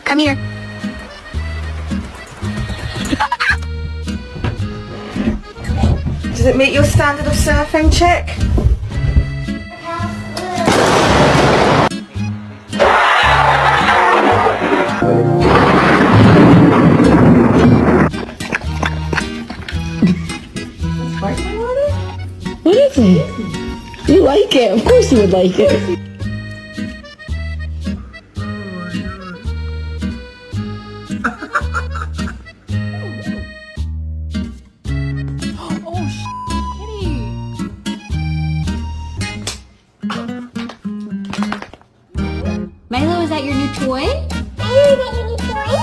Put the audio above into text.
Come here. Does it meet your standard of surfing, chick? What is it? You like it? Of course you would like it. Milo, is that your new toy? Milo, is that your new toy?